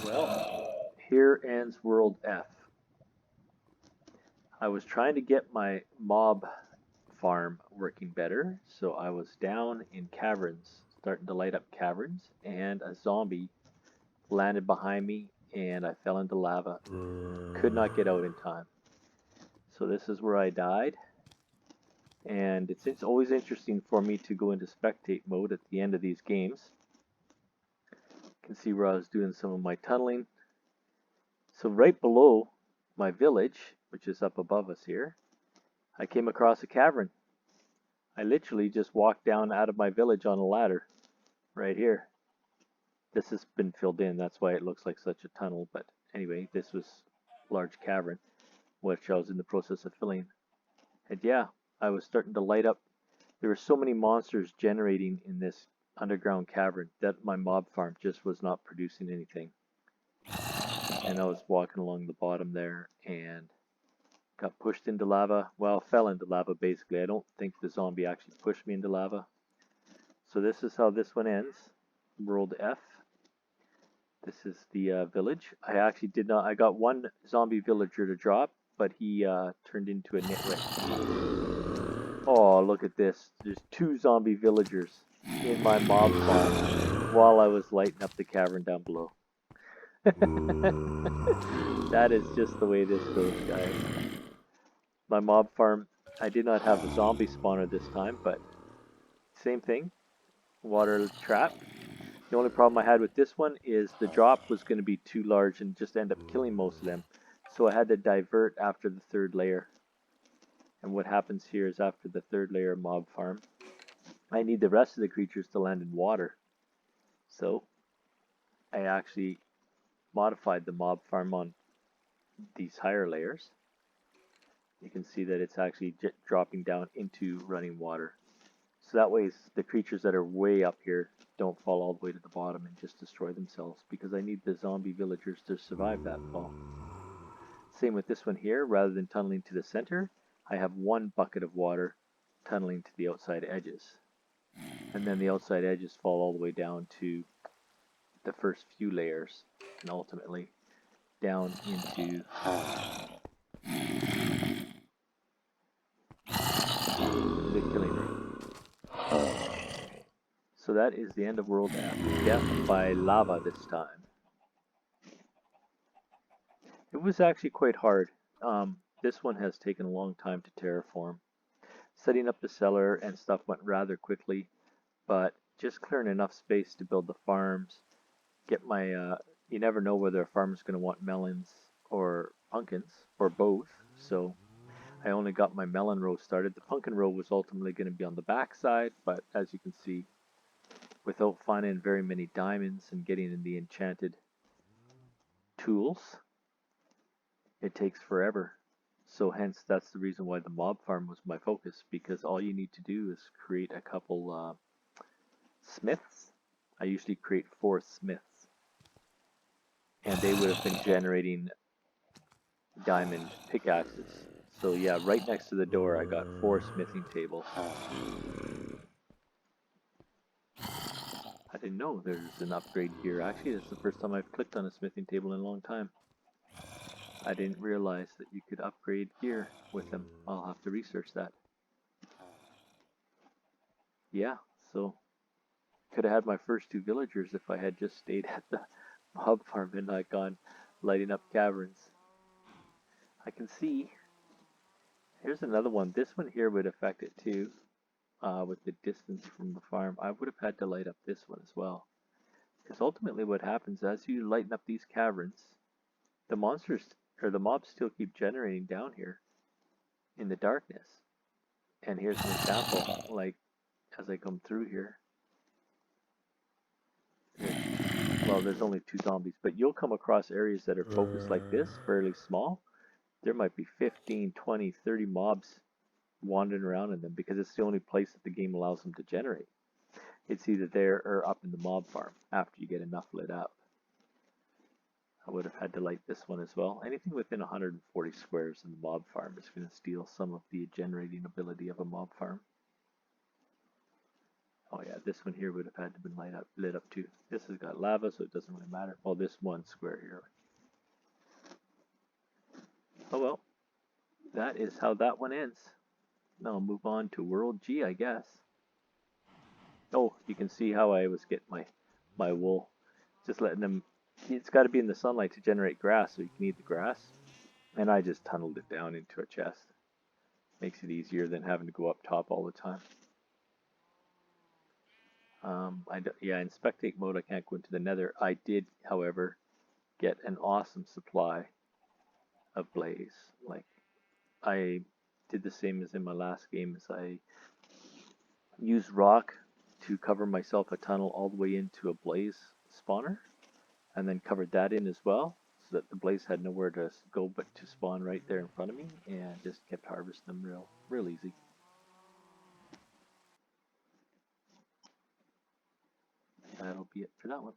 Well, here ends World F. I was trying to get my mob farm working better, so I was down in caverns, starting to light up caverns, and a zombie landed behind me, and I fell into lava. Could not get out in time. So this is where I died, and it's always interesting for me to go into spectate mode at the end of these games. You can see where I was doing some of my tunneling. So right below my village, which is up above us here, I came across a cavern. I literally just walked down out of my village on a ladder right here. This has been filled in, that's why it looks like such a tunnel, but anyway, this was a large cavern, which I was in the process of filling. And yeah, I was starting to light up. There were so many monsters generating in this underground cavern that my mob farm just was not producing anything. And I was walking along the bottom there and got pushed into lava. Well, fell into lava basically. I don't think the zombie actually pushed me into lava. So this is how this one ends. World F. This is the village. I actually did not. I got one zombie villager to drop, but he turned into a nitwit. Oh, look at this. There's two zombie villagers in my mob farm while I was lighting up the cavern down below. That is just the way this goes, guys. My mob farm, I did not have a zombie spawner this time, but same thing. Water trap. The only problem I had with this one is the drop was going to be too large and just end up killing most of them. So I had to divert after the third layer. And what happens here is after the third layer of mob farm, I need the rest of the creatures to land in water. So I actually modified the mob farm on these higher layers. You can see that it's actually dropping down into running water. So that way the creatures that are way up here don't fall all the way to the bottom and just destroy themselves, because I need the zombie villagers to survive that fall. Same with this one here. Rather than tunneling to the center, I have one bucket of water tunneling to the outside edges. And then the outside edges fall all the way down to the first few layers and ultimately down into the killing room. So that is the end of World F. Death by lava this time. It was actually quite hard. This one has taken a long time to terraform. Setting up the cellar and stuff went rather quickly, but just clearing enough space to build the farms, get my, you never know whether a farmer's going to want melons or pumpkins, or both, so I only got my melon row started. The pumpkin row was ultimately going to be on the back side, but as you can see, without finding very many diamonds and getting in the enchanted tools, it takes forever. So hence that's the reason why the mob farm was my focus, because all you need to do is create a couple smiths. I usually create 4 smiths, and they would have been generating diamond pickaxes. So yeah, right next to the door I got 4 smithing tables. I didn't know there's an upgrade here. Actually, it's the first time I've clicked on a smithing table in a long time. I didn't realize that you could upgrade gear with them. I'll have to research that. Yeah, so could have had my first 2 villagers if I had just stayed at the mob farm and not gone lighting up caverns. I can see, here's another one. This one here would affect it too, with the distance from the farm. I would have had to light up this one as well. Because ultimately what happens, as you lighten up these caverns, the monsters, or the mobs still keep generating down here in the darkness. And here's an example, like, as I come through here. Well, there's only 2 zombies, but you'll come across areas that are focused like this, fairly small. There might be 15, 20, 30 mobs wandering around in them, because it's the only place that the game allows them to generate. It's either there or up in the mob farm after you get enough lit up. I would have had to light this one as well. Anything within 140 squares in the mob farm is going to steal some of the generating ability of a mob farm. Oh yeah, this one here would have had to been lit up too. This has got lava, so it doesn't really matter. Well, this one square here. Oh well, that is how that one ends. Now I'll move on to World G, I guess. Oh, you can see how I was getting my wool. Just letting them. It's got to be in the sunlight to generate grass, so you can eat the grass. And I just tunneled it down into a chest. Makes it easier than having to go up top all the time. Yeah, in spectate mode, I can't go into the nether. I did, however, get an awesome supply of blaze. Like, I did the same as in my last game, as I used rock to cover myself a tunnel all the way into a blaze spawner, and then covered that in as well, so that the blaze had nowhere to go but to spawn right there in front of me, and just kept harvesting them real easy. That'll be it for that one.